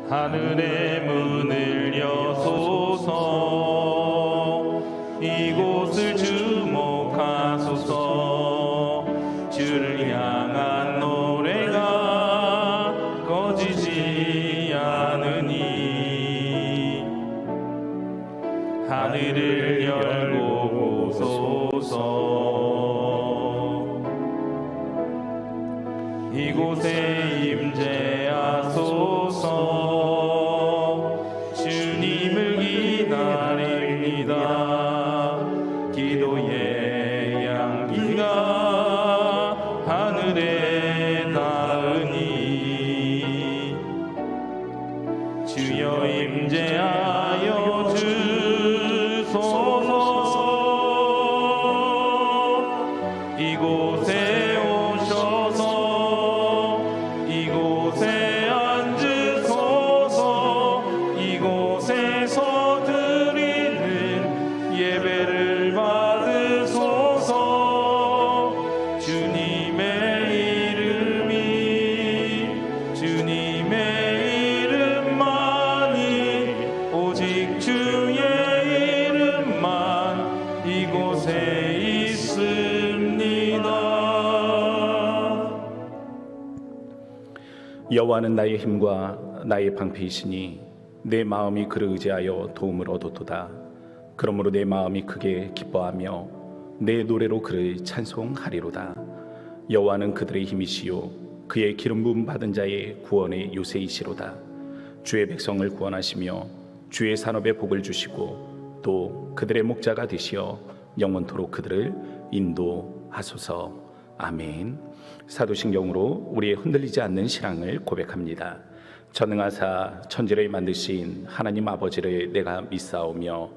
하늘의 문을 여소서. 이곳을 주목하소서. 주를 향한 노래가 꺼지지 않으니 하늘을 열고 보소서. 이곳에 임재하소서. 주님을 기다립니다. 기도의 향기가 하늘에 닿으니 주여 임재하여 주소서. 이곳에 오셔서 이곳에 앉으소서. 이곳에서 드리는 예배를 받으소서. 주님의 이름만이 오직 주의 이름만 이곳에 있습니다. 여호와는 나의 힘과 나의 방패이시니 내 마음이 그를 의지하여 도움을 얻었도다. 그러므로 내 마음이 크게 기뻐하며 내 노래로 그를 찬송하리로다. 여호와는 그들의 힘이시요 그의 기름 부음 받은 자의 구원의 요새이시로다. 주의 백성을 구원하시며 주의 산업에 복을 주시고 또 그들의 목자가 되시어 영원토록 그들을 인도하소서. 아멘. 사도신경으로 우리의 흔들리지 않는 신앙을 고백합니다. 전능하사 천지를 만드신 하나님 아버지를 내가 믿사오며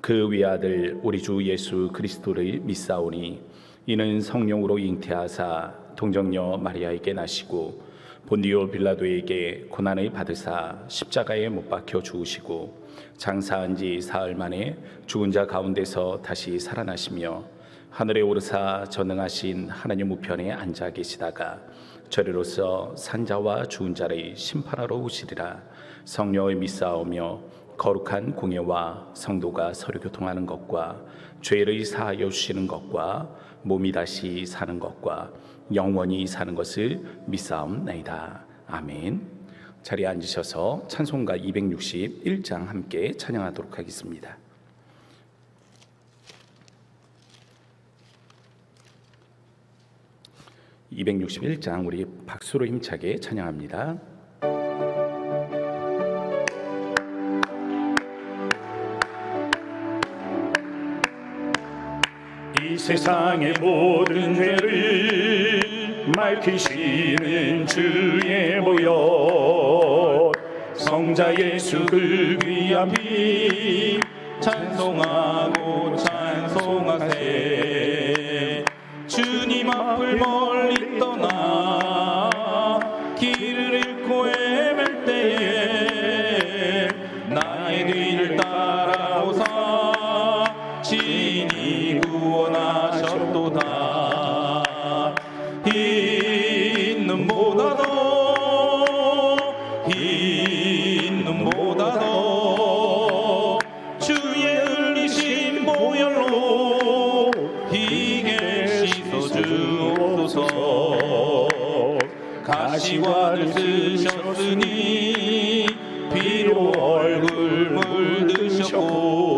그 외아들 우리 주 예수 그리스도를 믿사오니 이는 성령으로 잉태하사 동정녀 마리아에게 나시고 본디오 빌라도에게 고난을 받으사 십자가에 못 박혀 죽으시고 장사한 지 사흘 만에 죽은 자 가운데서 다시 살아나시며 하늘에 오르사 전능하신 하나님 우편에 앉아 계시다가 저리로서 산자와 죽은 자를 심판하러 오시리라. 성령을 믿사오며 거룩한 공예와 성도가 서로 교통하는 것과 죄를 사하여 주시는 것과 몸이 다시 사는 것과 영원히 사는 것을 믿사옵나이다. 아멘. 자리에 앉으셔서 찬송가 261장 함께 찬양하도록 하겠습니다. 261장 우리 박수로 힘차게 찬양합니다. 이 세상의 모든 죄를 밝히시는 주의 보혈 성자 예수 그 귀한 피 찬송하고 찬송하세. 주님 앞을 멀리 떠나 길을 잃고 헤맬 때에 나의 뒤를 따라오사 친히 구원하셨도다. 흰 눈보다도 주의 흘리신 보혈로 희게 씻어주옵소서. 가시관을 쓰셨으니 피로 얼굴 물드셨고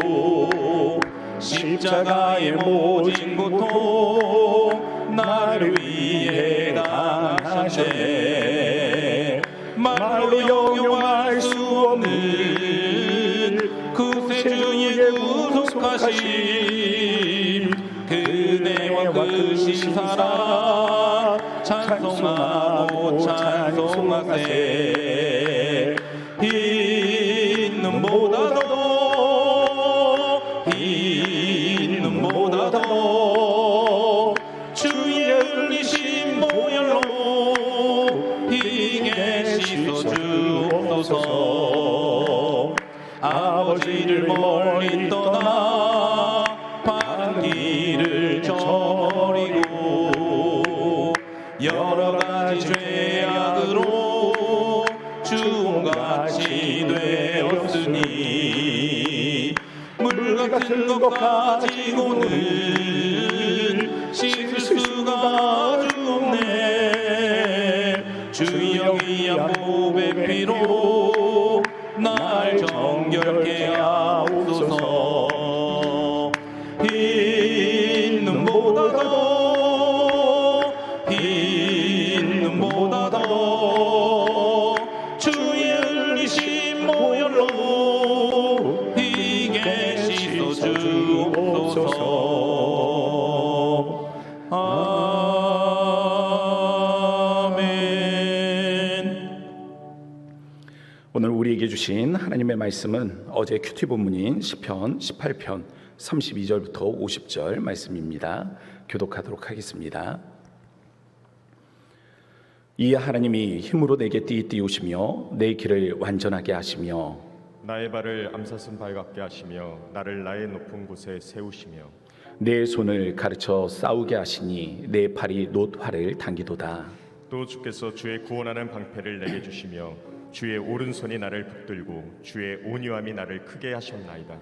십자가의 모진 고통 나를 위해 당하셨네. 말로 형용할 수 없는 구세주의 구속하심 그네와 크신 사랑 찬송하고 찬송하세. 흰 눈보다도 주의 흘리신 보혈로 희게 씻어주옵소서. 아버지를 멀리 떠나 바른 길을 저버리고 여러 가지 죄악으로 주 온갖 같은 것 가지고는 씻을 수가 없네. 주여 귀한 보배 피로 날 정결케 하옵소서. 흰 눈보다 더 주의 흘리신 보혈로 이게 씻어 주옵소서. 아멘. 오늘 우리에게 주신 하나님의 말씀은 어제 큐티 본문인 시편 18편 32절부터 50절 말씀입니다. 교독하도록 하겠습니다. 이 하나님이 힘으로 내게 띠우시며 내 길을 완전하게 하시며 나의 발을 암사슴 발 같게 하시며 나를 나의 높은 곳에 세우시며 내 손을 가르쳐 싸우게 하시니 내 팔이 놋 활을 당기도다. 또 주께서 주의 구원하는 방패를 내게 주시며 주의 오른손이 나를 붙들고 주의 온유함이 나를 크게 하셨나이다.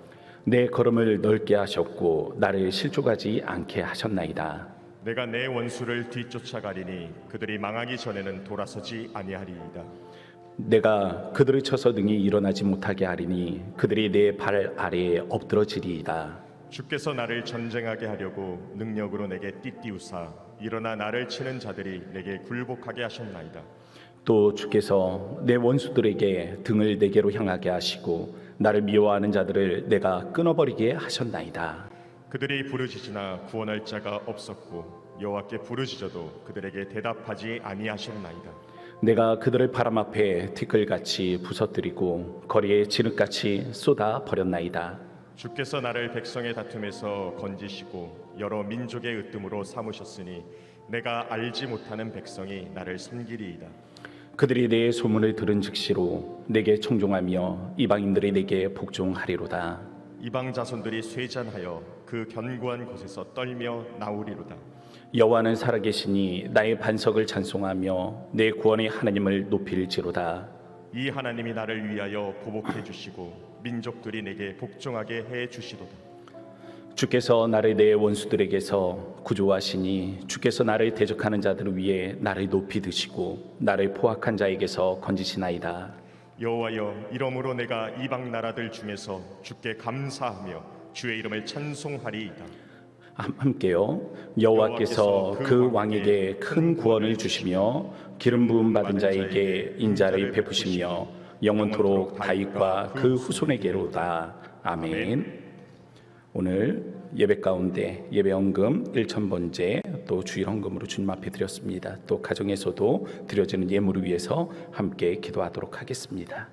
내 걸음을 넓게 하셨고 나를 실족하지 않게 하셨나이다. 내가 내 원수를 뒤쫓아가리니 그들이 망하기 전에는 돌아서지 아니하리이다. 내가 그들을 쳐서 능히 일어나지 못하게 하리니 그들이 내 발 아래에 엎드러지리이다. 주께서 나를 전쟁하게 하려고 능력으로 내게 띠띠우사 일어나 나를 치는 자들이 내게 굴복하게 하셨나이다. 또 주께서 내 원수들에게 등을 내게로 향하게 하시고 나를 미워하는 자들을 내가 끊어버리게 하셨나이다. 그들이 부르짖으나 구원할 자가 없었고 여호와께 부르짖어도 그들에게 대답하지 아니하셨나이다. 내가 그들을 바람 앞에 티끌같이 부서뜨리고 거리에 진흙같이 쏟아 버렸나이다. 주께서 나를 백성의 다툼에서 건지시고 여러 민족의 으뜸으로 삼으셨으니 내가 알지 못하는 백성이 나를 섬기리이다. 그들이 내 소문을 들은 즉시로 내게 청종하며 이방인들이 내게 복종하리로다. 이방 자손들이 쇠잔하여 그 견고한 곳에서 떨며 나오리로다. 여호와는 살아계시니 나의 반석을 찬송하며 내 구원의 하나님을 높일지로다. 이 하나님이 나를 위하여 보복해 주시고 민족들이 내게 복종하게 해 주시도다. 주께서 나를 내 원수들에게서 구조하시니 주께서 나를 대적하는 자들을 위해 나를 높이 드시고 나를 포악한 자에게서 건지시나이다. 여호와여, 이러므로 내가 이방 나라들 중에서 주께 감사하며 주의 이름을 찬송하리이다. 함께요. 여호와께서 그 왕에게 큰 구원을 주시며 기름 부음 받은 자에게 인자를 베푸시며 영원토록 다윗과 그 후손에게로다. 아멘. 오늘 예배 가운데 예배 헌금 1,000번째 또 주일 헌금으로 주님 앞에 드렸습니다. 또 가정에서도 드려지는 예물을 위해서 함께 기도하도록 하겠습니다.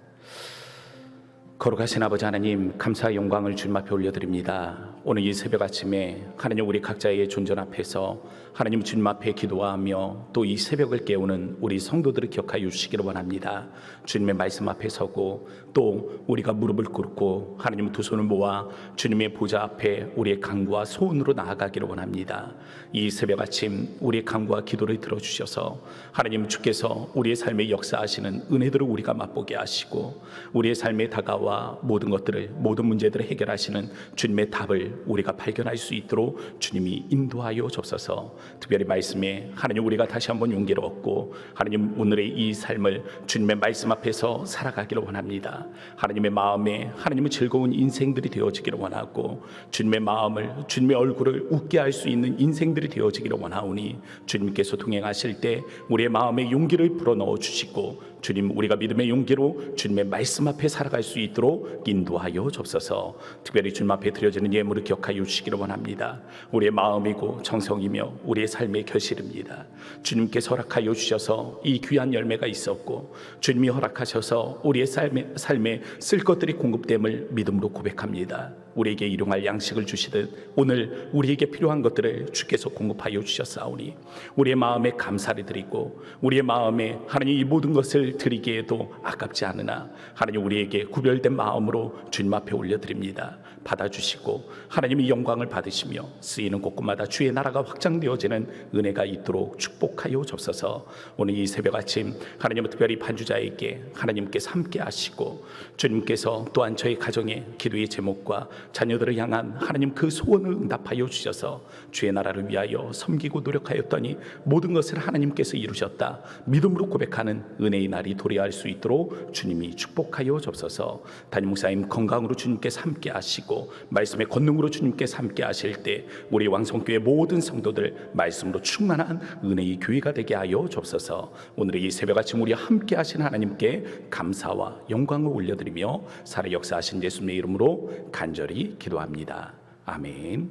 거룩하신 아버지 하나님, 감사와 영광을 주님 앞에 올려드립니다. 오늘 이 새벽 아침에 하나님 우리 각자의 존전 앞에서 하나님 주님 앞에 기도하며 또 이 새벽을 깨우는 우리 성도들을 기억하여 주시기를 원합니다. 주님의 말씀 앞에 서고 또 우리가 무릎을 꿇고 하나님 두 손을 모아 주님의 보좌 앞에 우리의 간구와 소원으로 나아가기를 원합니다. 이 새벽 아침 우리의 간구와 기도를 들어주셔서 하나님 주께서 우리의 삶에 역사하시는 은혜들을 우리가 맛보게 하시고 우리의 삶에 다가와 모든 것들을 모든 문제들을 해결하시는 주님의 답을 우리가 발견할 수 있도록 주님이 인도하여 주옵소서. 특별히 말씀에 하나님 우리가 다시 한번 용기를 얻고 하나님 오늘의 이 삶을 주님의 말씀 앞에서 살아가기를 원합니다. 하나님의 마음에 하나님의 즐거운 인생들이 되어지기를 원하고 주님의 마음을 주님의 얼굴을 웃게 할 수 있는 인생들이 되어지기를 원하오니 주님께서 동행하실 때 우리의 마음에 용기를 불어넣어 주시고 주님 우리가 믿음의 용기로 주님의 말씀 앞에 살아갈 수 있도록 인도하여 주옵소서. 특별히 주님 앞에 드려지는 예물을 기억하여 주시기를 원합니다. 우리의 마음이고 정성이며 우리의 삶의 결실입니다. 주님께서 허락하여 주셔서 이 귀한 열매가 있었고 주님이 허락하셔서 우리의 삶에 쓸 것들이 공급됨을 믿음으로 고백합니다. 우리에게 일용할 양식을 주시듯 오늘 우리에게 필요한 것들을 주께서 공급하여 주셨사오니 우리의 마음에 감사를 드리고 우리의 마음에 하나님 이 모든 것을 드리기에도 아깝지 않으나 하나님 우리에게 구별된 마음으로 주님 앞에 올려드립니다. 받아주시고 하나님이 영광을 받으시며 쓰이는 곳곳마다 주의 나라가 확장되어지는 은혜가 있도록 축복하여 주옵소서. 오늘 이 새벽 아침 하나님은 특별히 반주자에게 하나님께서 함께 하시고 주님께서 또한 저희 가정의 기도의 제목과 자녀들을 향한 하나님 그 소원을 응답하여 주셔서 주의 나라를 위하여 섬기고 노력하였더니 모든 것을 하나님께서 이루셨다. 믿음으로 고백하는 은혜의 날이 도래할 수 있도록 주님이 축복하여 주옵소서. 담임 목사님 건강으로 주님께서 함께 하시고 말씀의 권능으로 주님께서 함께 하실 때 우리 왕성교회 모든 성도들 말씀으로 충만한 은혜의 교회가 되게 하여 주옵소서. 오늘의 이 새벽 아침 우리 함께 하신 하나님께 감사와 영광을 올려드리며 살아 역사하신 예수님의 이름으로 간절히 기도합니다. 아멘.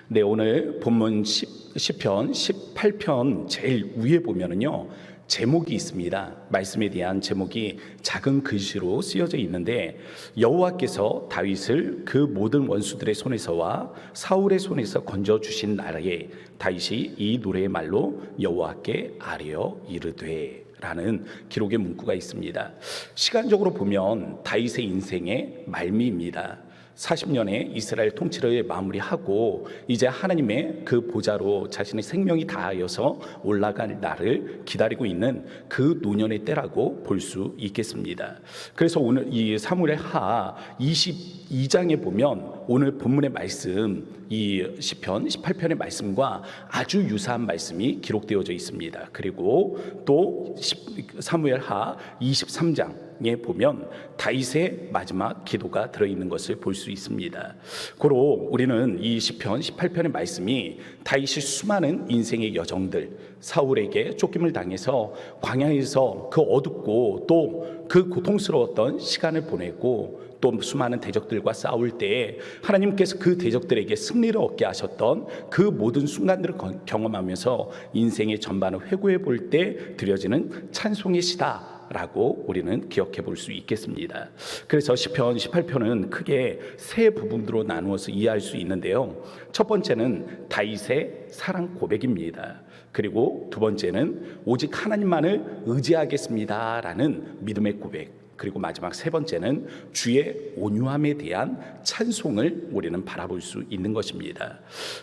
네, 오늘 본문 시편 18편 제일 위에 보면은요 제목이 있습니다. 말씀에 대한 제목이 작은 글씨로 쓰여져 있는데 여호와께서 다윗을 그 모든 원수들의 손에서와 사울의 손에서 건져 주신 날에 다윗이 이 노래의 말로 여호와께 아뢰어 이르되 라는 기록의 문구가 있습니다. 시간적으로 보면 다윗의 인생의 말미입니다. 40년의 이스라엘 통치를 마무리하고 이제 하나님의 그 보좌로 자신의 생명이 다하여서 올라갈 날을 기다리고 있는 그 노년의 때라고 볼 수 있겠습니다. 그래서 오늘 이 사무엘 하 22장에 보면 오늘 본문의 말씀 이 시편 18편의 말씀과 아주 유사한 말씀이 기록되어져 있습니다. 그리고 또 사무엘 하 23장에 보면 다윗의 마지막 기도가 들어있는 것을 볼 수 있습니다. 고로 우리는 이 시편 18편의 말씀이 다윗이 수많은 인생의 여정들, 사울에게 쫓김을 당해서 광야에서 그 어둡고 또 그 고통스러웠던 시간을 보내고 또 수많은 대적들과 싸울 때에 하나님께서 그 대적들에게 승리를 얻게 하셨던 그 모든 순간들을 경험하면서 인생의 전반을 회고해 볼 때 드려지는 찬송의 시다 라고 우리는 기억해 볼 수 있겠습니다. 그래서 시편 18편은 크게 세 부분으로 나누어서 이해할 수 있는데요. 첫 번째는 다윗의 사랑 고백입니다. 그리고 두 번째는 오직 하나님만을 의지하겠습니다 라는 믿음의 고백, 그리고 마지막 세 번째는 주의 온유함에 대한 찬송을 우리는 바라볼 수 있는 것입니다.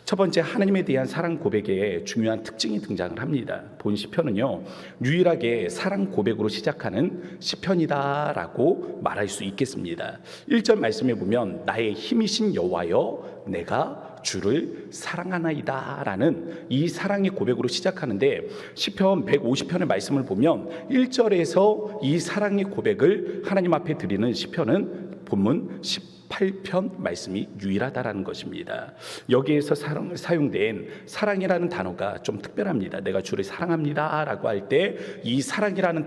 첫 번째 하나님에 대한 사랑 고백에 중요한 특징이 등장을 합니다. 본 시편은요 유일하게 사랑 고백으로 시작하는 시편이다라고 말할 수 있겠습니다. 1절 말씀에 보면 나의 힘이신 여호와여 내가 주를 사랑하나이다 라는 이 사랑의 고백으로 시작하는데 시편 150편의 말씀을 보면 1절에서 이 사랑의 고백을 하나님 앞에 드리는 시편은 본문 18편 말씀이 유일하다라는 것입니다. 여기에서 사용된 사랑이라는 단어가 좀 특별합니다. 내가 주를 사랑합니다 라고 할 때 이 사랑이라는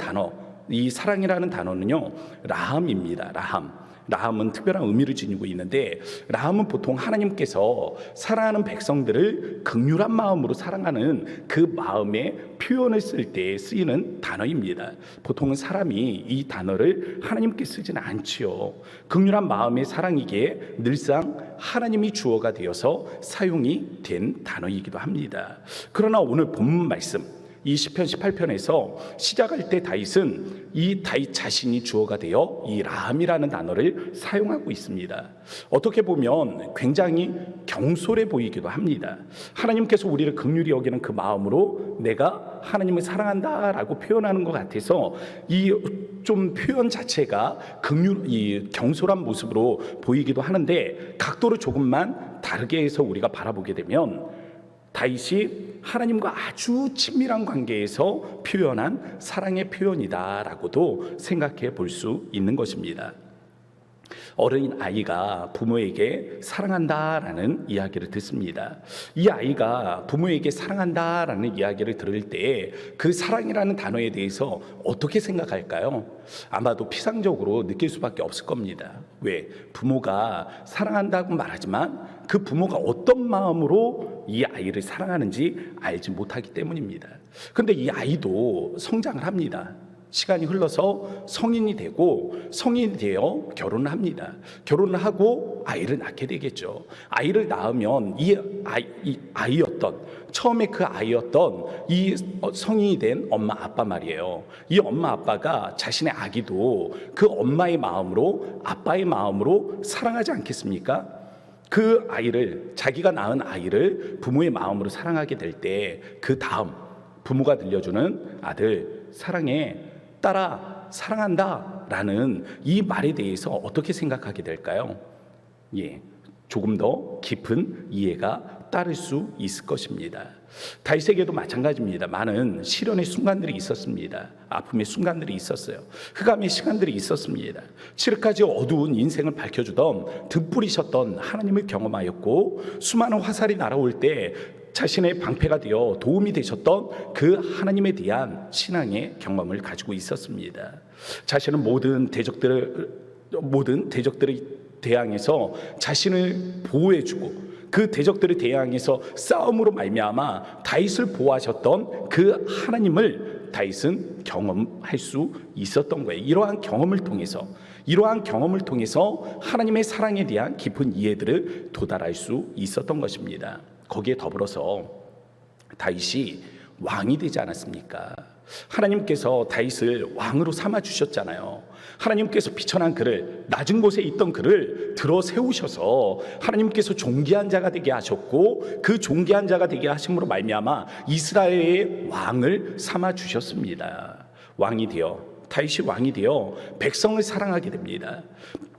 단어는요 라함입니다. 라함은 특별한 의미를 지니고 있는데 라함은 보통 하나님께서 사랑하는 백성들을 긍휼한 마음으로 사랑하는 그 마음의 표현을 쓸 때 쓰이는 단어입니다. 보통은 사람이 이 단어를 하나님께 쓰지는 않지요. 긍휼한 마음의 사랑이기에 늘상 하나님이 주어가 되어서 사용이 된 단어이기도 합니다. 그러나 오늘 본문 말씀 이 시편 18편에서 시작할 때 다윗은 이 다윗 자신이 주어가 되어 이 라함이라는 단어를 사용하고 있습니다. 어떻게 보면 굉장히 경솔해 보이기도 합니다. 하나님께서 우리를 긍휼히 여기는 그 마음으로 내가 하나님을 사랑한다라고 표현하는 것 같아서 이 좀 표현 자체가 경솔한 모습으로 보이기도 하는데 각도를 조금만 다르게 해서 우리가 바라보게 되면 다윗이 하나님과 아주 친밀한 관계에서 표현한 사랑의 표현이다라고도 생각해 볼 수 있는 것입니다. 어린 아이가 부모에게 사랑한다라는 이야기를 듣습니다. 이 아이가 부모에게 사랑한다라는 이야기를 들을 때 그 사랑이라는 단어에 대해서 어떻게 생각할까요? 아마도 피상적으로 느낄 수밖에 없을 겁니다. 왜? 부모가 사랑한다고 말하지만 그 부모가 어떤 마음으로 이 아이를 사랑하는지 알지 못하기 때문입니다. 그런데 이 아이도 성장을 합니다. 시간이 흘러서 성인이 되어 결혼을 합니다. 결혼을 하고 아이를 낳게 되겠죠. 아이를 낳으면 이 성인이 된 엄마 아빠 말이에요. 이 엄마 아빠가 자신의 아기도 그 엄마의 마음으로 아빠의 마음으로 사랑하지 않겠습니까? 그 아이를 자기가 낳은 아이를 부모의 마음으로 사랑하게 될 때 그 다음 부모가 들려주는 아들 사랑해, 딸아 사랑한다 라는 이 말에 대해서 어떻게 생각하게 될까요? 조금 더 깊은 이해가 따를 수 있을 것입니다. 다윗에게도 마찬가지입니다. 많은 시련의 순간들이 있었습니다. 아픔의 순간들이 있었어요. 흑암의 시간들이 있었습니다. 칠흑까지 어두운 인생을 밝혀주던 등불이셨던 하나님을 경험하였고, 수많은 화살이 날아올 때 자신의 방패가 되어 도움이 되셨던 그 하나님에 대한 신앙의 경험을 가지고 있었습니다. 자신은 모든 대적들을 대항해서 자신을 보호해주고, 그 대적들을 대항해서 싸움으로 말미암아 다윗을 보호하셨던 그 하나님을 다윗은 경험할 수 있었던 거예요. 이러한 경험을 통해서 하나님의 사랑에 대한 깊은 이해들을 도달할 수 있었던 것입니다. 거기에 더불어서 다윗이 왕이 되지 않았습니까? 하나님께서 다윗을 왕으로 삼아 주셨잖아요. 하나님께서 비천한 그를, 낮은 곳에 있던 그를 들어 세우셔서 하나님께서 존귀한 자가 되게 하셨고, 그 존귀한 자가 되게 하심으로 말미암아 이스라엘의 왕을 삼아 주셨습니다. 다윗이 왕이 되어 백성을 사랑하게 됩니다.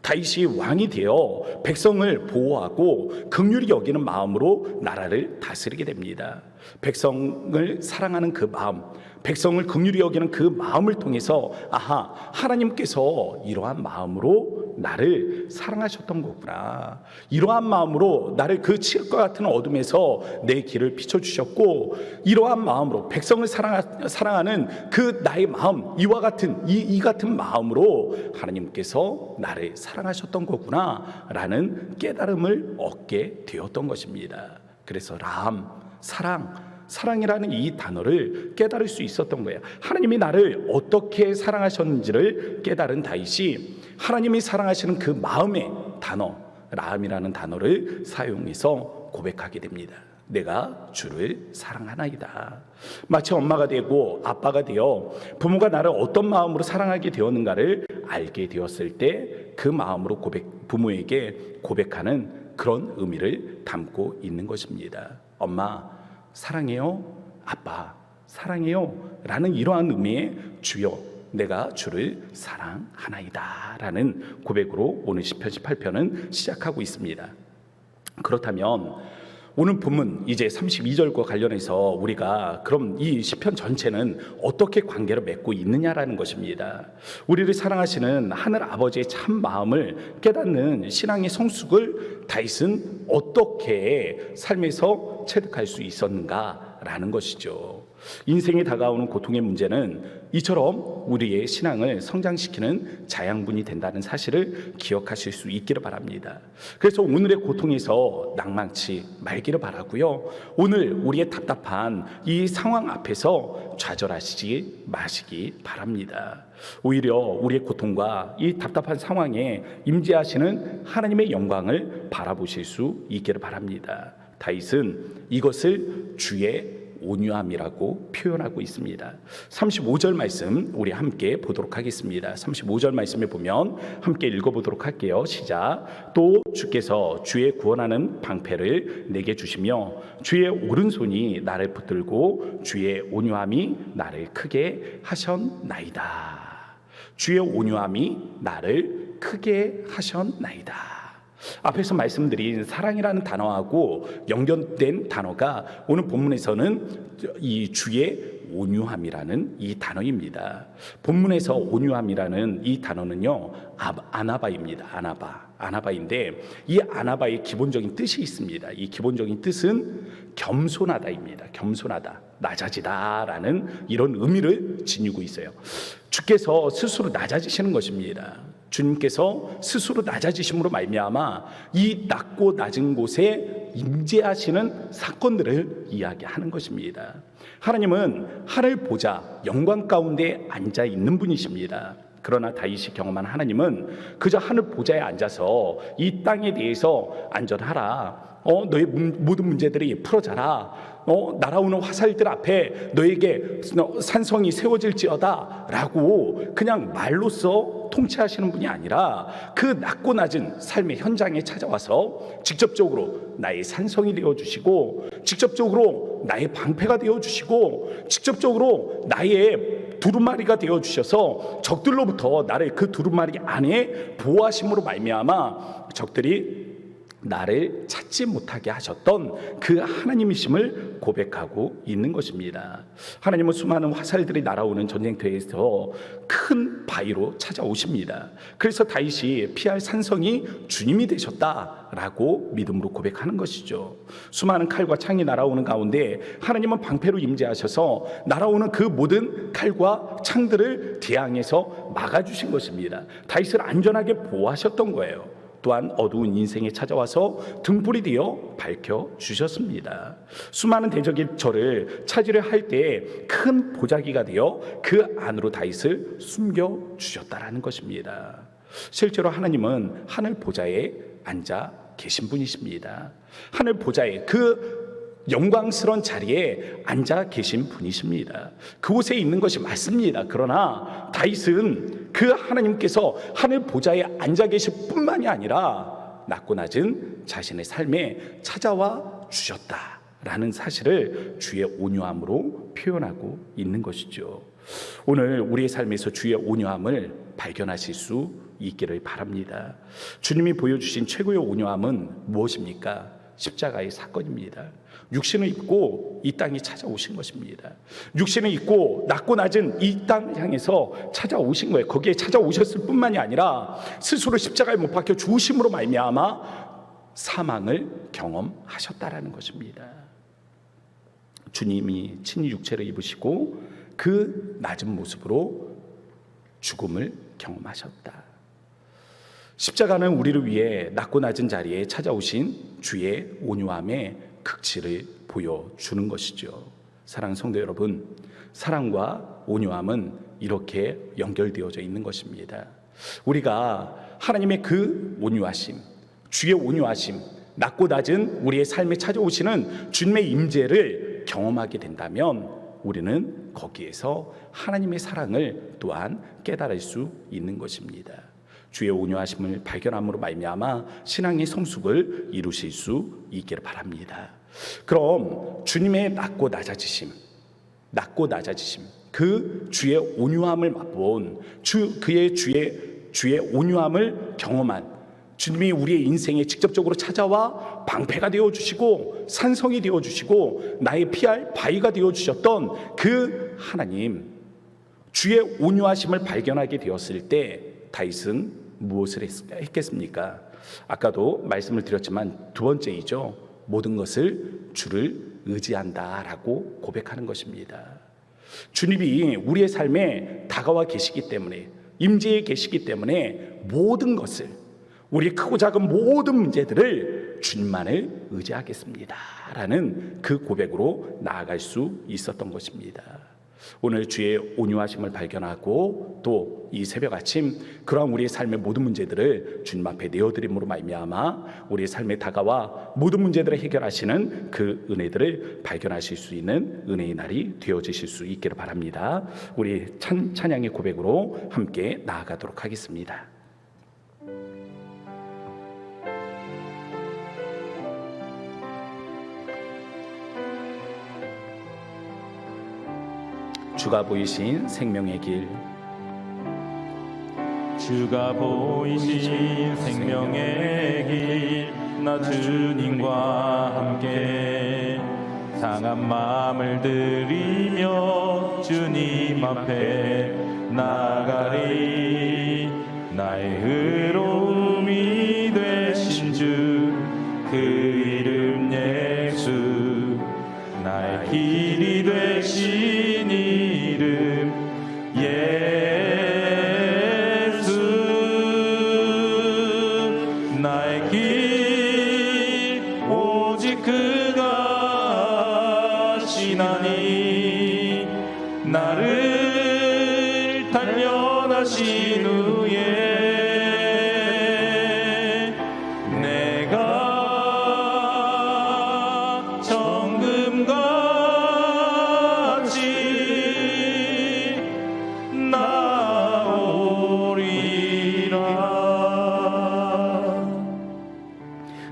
다윗이 왕이 되어 백성을 보호하고 긍휼히 여기는 마음으로 나라를 다스리게 됩니다. 백성을 사랑하는 그 마음, 백성을 긍휼히 여기는 그 마음을 통해서 하나님께서 이러한 마음으로 나를 사랑하셨던 거구나, 이러한 마음으로 나를 그 칠흑과 같은 어둠에서 내 길을 비춰주셨고, 이러한 마음으로 백성을 사랑하는 그 나의 마음, 이와 같은 이 같은 마음으로 하나님께서 나를 사랑하셨던 거구나 라는 깨달음을 얻게 되었던 것입니다. 그래서 사랑이라는 이 단어를 깨달을 수 있었던 거예요. 하나님이 나를 어떻게 사랑하셨는지를 깨달은 다윗이 하나님이 사랑하시는 그 마음의 단어, 라함이라는 단어를 사용해서 고백하게 됩니다. 내가 주를 사랑하나이다. 마치 엄마가 되고 아빠가 되어 부모가 나를 어떤 마음으로 사랑하게 되었는가를 알게 되었을 때 그 마음으로 부모에게 고백하는 그런 의미를 담고 있는 것입니다. 엄마 사랑해요, 아빠 사랑해요 라는 이러한 의미의 주여 내가 주를 사랑하나이다 라는 고백으로 오늘 시편 18편은 시작하고 있습니다. 그렇다면 오늘 본문 이제 32절과 관련해서 우리가 그럼 이 시편 전체는 어떻게 관계를 맺고 있느냐라는 것입니다. 우리를 사랑하시는 하늘 아버지의 참 마음을 깨닫는 신앙의 성숙을 다윗은 어떻게 삶에서 체득할 수 있었는가라는 것이죠. 인생에 다가오는 고통의 문제는 이처럼 우리의 신앙을 성장시키는 자양분이 된다는 사실을 기억하실 수 있기를 바랍니다. 그래서 오늘의 고통에서 낭망치 말기를 바라고요. 오늘 우리의 답답한 이 상황 앞에서 좌절하시지 마시기 바랍니다. 오히려 우리의 고통과 이 답답한 상황에 임재하시는 하나님의 영광을 바라보실 수 있기를 바랍니다. 다윗은 이것을 주의 온유함이라고 표현하고 있습니다. 35절 말씀 우리 함께 보도록 하겠습니다. 35절 말씀에 보면 함께 읽어보도록 할게요. 시작. 또 주께서 주의 구원하는 방패를 내게 주시며 주의 오른손이 나를 붙들고 주의 온유함이 나를 크게 하셨나이다. 주의 온유함이 나를 크게 하셨나이다. 앞에서 말씀드린 사랑이라는 단어하고 연결된 단어가 오늘 본문에서는 이 주의 온유함이라는 이 단어입니다. 본문에서 온유함이라는 이 단어는요, 아나바입니다. 아나바인데 이 아나바의 기본적인 뜻이 있습니다. 이 기본적인 뜻은 겸손하다입니다. 겸손하다, 낮아지다라는 이런 의미를 지니고 있어요. 주께서 스스로 낮아지시는 것입니다. 주님께서 스스로 낮아지심으로 말미암아 이 낮고 낮은 곳에 임재하시는 사건들을 이야기하는 것입니다. 하나님은 하늘 보좌 영광 가운데 앉아 있는 분이십니다. 그러나 다윗이 경험한 하나님은 그저 하늘 보좌에 앉아서 이 땅에 대해서 안전하라, 너의 모든 문제들이 풀어져라, 날아오는 화살들 앞에 너에게 산성이 세워질지어다 라고 그냥 말로써 통치하시는 분이 아니라 그 낮고 낮은 삶의 현장에 찾아와서 직접적으로 나의 산성이 되어주시고, 직접적으로 나의 방패가 되어주시고, 직접적으로 나의 두루마리가 되어 주셔서 적들로부터 나를 그 두루마리 안에 보호하심으로 말미암아 적들이 나를 찾지 못하게 하셨던 그 하나님이심을 고백하고 있는 것입니다. 하나님은 수많은 화살들이 날아오는 전쟁터에서 큰 바위로 찾아오십니다. 그래서 다윗이 피할 산성이 주님이 되셨다라고 믿음으로 고백하는 것이죠. 수많은 칼과 창이 날아오는 가운데 하나님은 방패로 임재하셔서 날아오는 그 모든 칼과 창들을 대항해서 막아주신 것입니다. 다윗을 안전하게 보호하셨던 거예요. 또한 어두운 인생에 찾아와서 등불이 되어 밝혀주셨습니다. 수많은 대적이 저를 차지를 할 때 큰 보자기가 되어 그 안으로 다윗을 숨겨주셨다라는 것입니다. 실제로 하나님은 하늘 보좌에 앉아 계신 분이십니다. 하늘 보좌에 그 영광스러운 자리에 앉아 계신 분이십니다. 그곳에 있는 것이 맞습니다. 그러나 다윗은 그 하나님께서 하늘 보좌에 앉아 계실 뿐만이 아니라 낮고 낮은 자신의 삶에 찾아와 주셨다라는 사실을 주의 온유함으로 표현하고 있는 것이죠. 오늘 우리의 삶에서 주의 온유함을 발견하실 수 있기를 바랍니다. 주님이 보여주신 최고의 온유함은 무엇입니까? 십자가의 사건입니다. 육신을 입고 이 땅에 찾아오신 것입니다. 육신을 입고 낮고 낮은 이 땅 향해서 찾아오신 거예요. 거기에 찾아오셨을 뿐만이 아니라 스스로 십자가에 못 박혀 죽으심으로 말미암아 사망을 경험하셨다라는 것입니다. 주님이 친히 육체를 입으시고 그 낮은 모습으로 죽음을 경험하셨다. 십자가는 우리를 위해 낮고 낮은 자리에 찾아오신 주의 온유함의 극치를 보여주는 것이죠. 사랑하는 성도 여러분, 사랑과 온유함은 이렇게 연결되어져 있는 것입니다. 우리가 하나님의 그 온유하심, 주의 온유하심, 낮고 낮은 우리의 삶에 찾아오시는 주님의 임재를 경험하게 된다면 우리는 거기에서 하나님의 사랑을 또한 깨달을 수 있는 것입니다. 주의 온유하심을 발견함으로 말미암아 신앙의 성숙을 이루실 수 있기를 바랍니다. 그럼 주님의 낮고 낮아지심, 그 주의 온유함을 맛본 그의 주의 온유함을 경험한 주님이 우리의 인생에 직접적으로 찾아와 방패가 되어주시고 산성이 되어주시고 나의 피할 바위가 되어주셨던 그 하나님, 주의 온유하심을 발견하게 되었을 때 다윗은 무엇을 했겠습니까? 아까도 말씀을 드렸지만 두 번째이죠. 모든 것을 주를 의지한다라고 고백하는 것입니다. 주님이 우리의 삶에 다가와 계시기 때문에, 임재해 계시기 때문에 모든 것을, 우리의 크고 작은 모든 문제들을 주님만을 의지하겠습니다 라는 그 고백으로 나아갈 수 있었던 것입니다. 오늘 주의 온유하심을 발견하고 또 이 새벽 아침 그러한 우리의 삶의 모든 문제들을 주님 앞에 내어드림으로 말미암아 우리의 삶에 다가와 모든 문제들을 해결하시는 그 은혜들을 발견하실 수 있는 은혜의 날이 되어지실 수 있기를 바랍니다. 우리 찬양의 고백으로 함께 나아가도록 하겠습니다. 주가 보이신 생명의 길, 주가 보이신 생명의 길, 나 주님과 함께 상한 마음을 들이며 주님 앞에 나가리. 나의 의로움이 되신 주, 그 이름 예수, 나의 길이 되신 이름 예수. 나의 길 오직 그가 시나니, 나를 단련하신 후에 내가 정금같이 나오리라.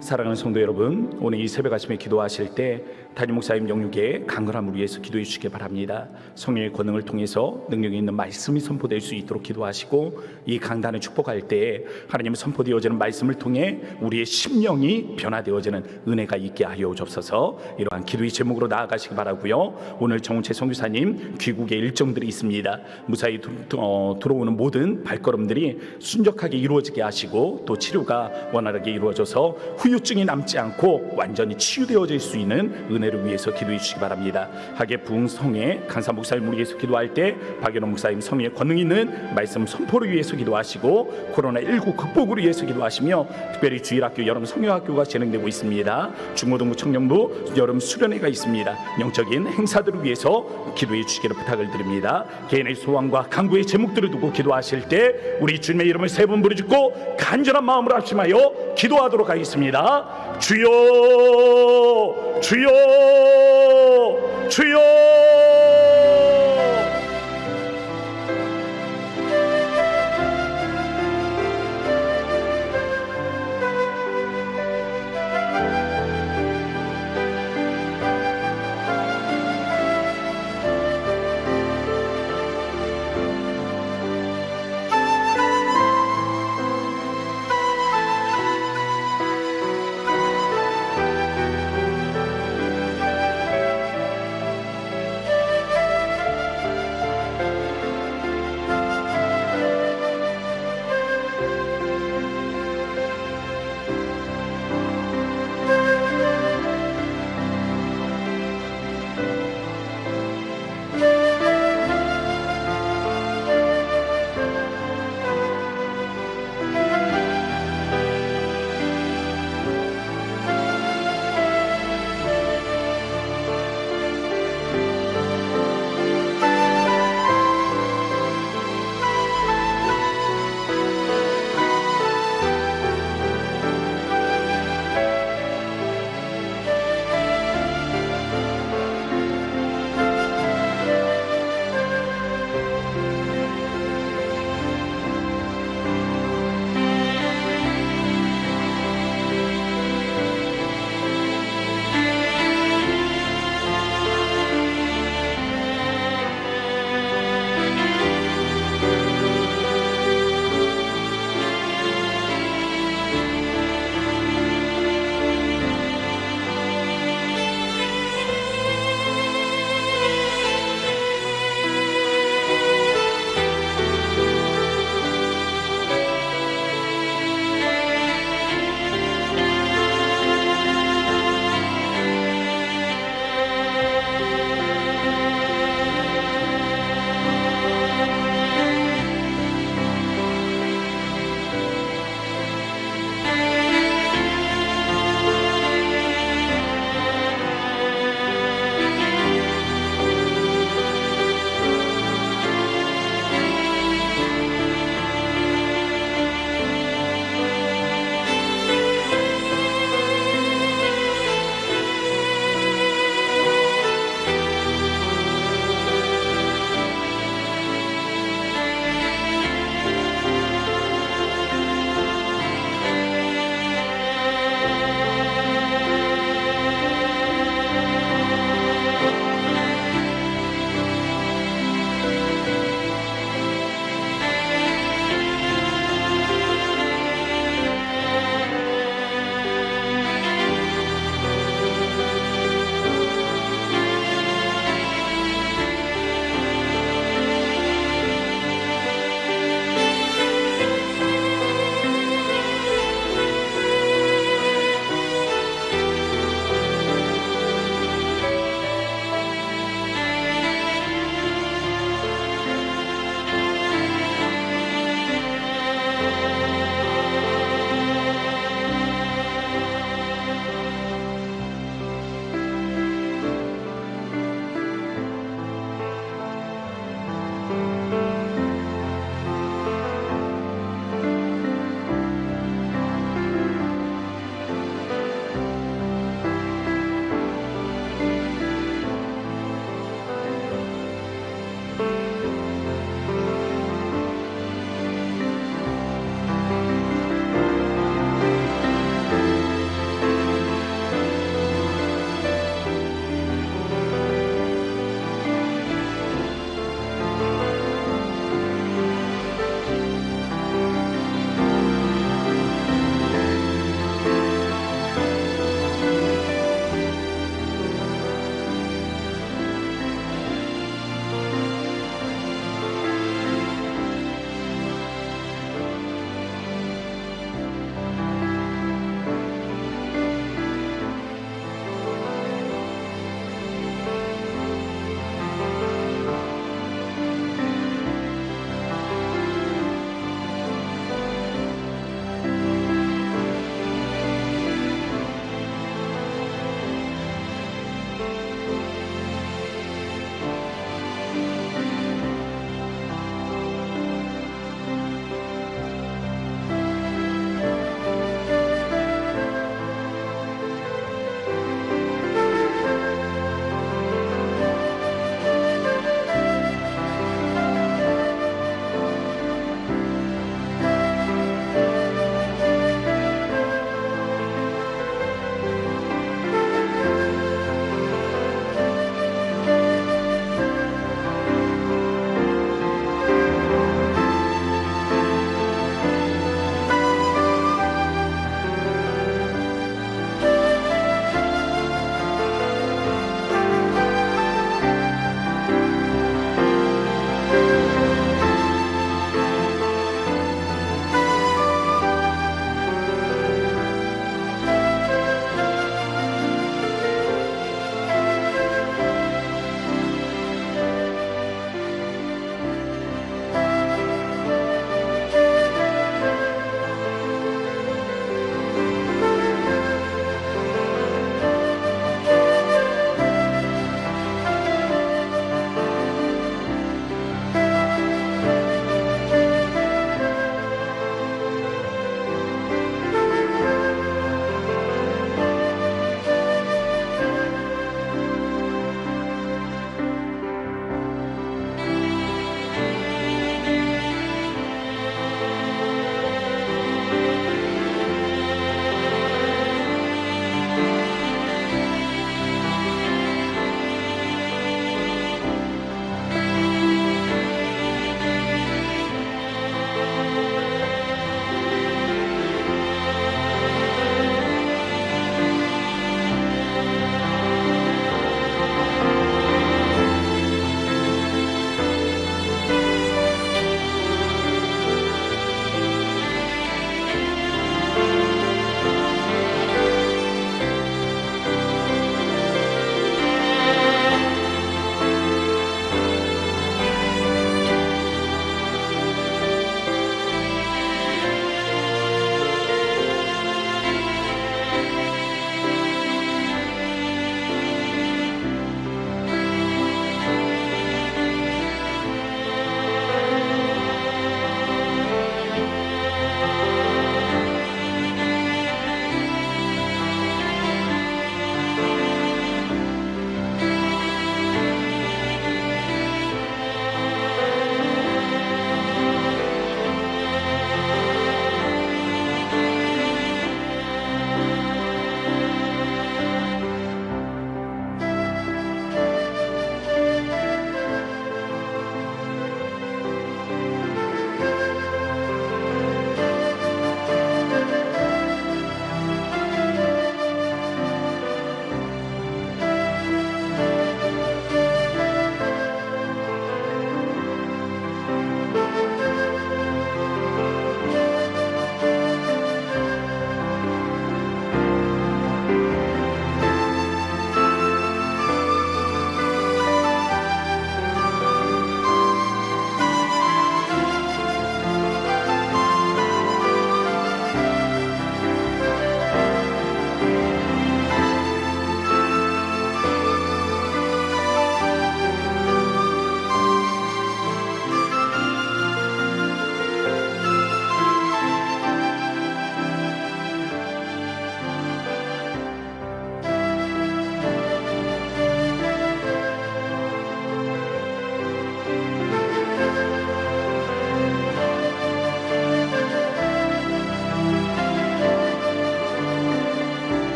사랑하는 성도 여러분, 오늘 이 새벽 아침에 기도하실 때 담임 목사님 영육의 강건함을 위해서 기도해 주시기 바랍니다. 성령의 권능을 통해서 능력이 있는 말씀이 선포될 수 있도록 기도하시고, 이 강단을 축복할 때에 하나님 선포되어지는 말씀을 통해 우리의 심령이 변화되어지는 은혜가 있게 하여 주옵소서. 이러한 기도의 제목으로 나아가시기 바라고요. 오늘 정운채 선교사님 귀국의 일정들이 있습니다. 무사히 들어오는 모든 발걸음들이 순적하게 이루어지게 하시고, 또 치료가 원활하게 이루어져서 후유증이 남지 않고 완전히 치유되어질 수 있는 은혜를 위해서 기도해 주시기 바랍니다. 하계 부흥성회 강사 목사님을 위해서 기도할 때 박연호 목사님 성령의 권능 있는 말씀 선포를 위해서 기도하시고, 코로나19 극복을 위해서 기도하시며, 특별히 주일학교 여름 성경학교가 진행되고 있습니다. 중고등부 청년부 여름 수련회가 있습니다. 영적인 행사들을 위해서 기도해 주시기를 부탁을 드립니다. 개인의 소원과 간구의 제목들을 두고 기도하실 때 우리 주님의 이름을 세 번 부르짖고 간절한 마음으로 합심하여 기도하도록 하겠습니다. 주여, 주여, 주여.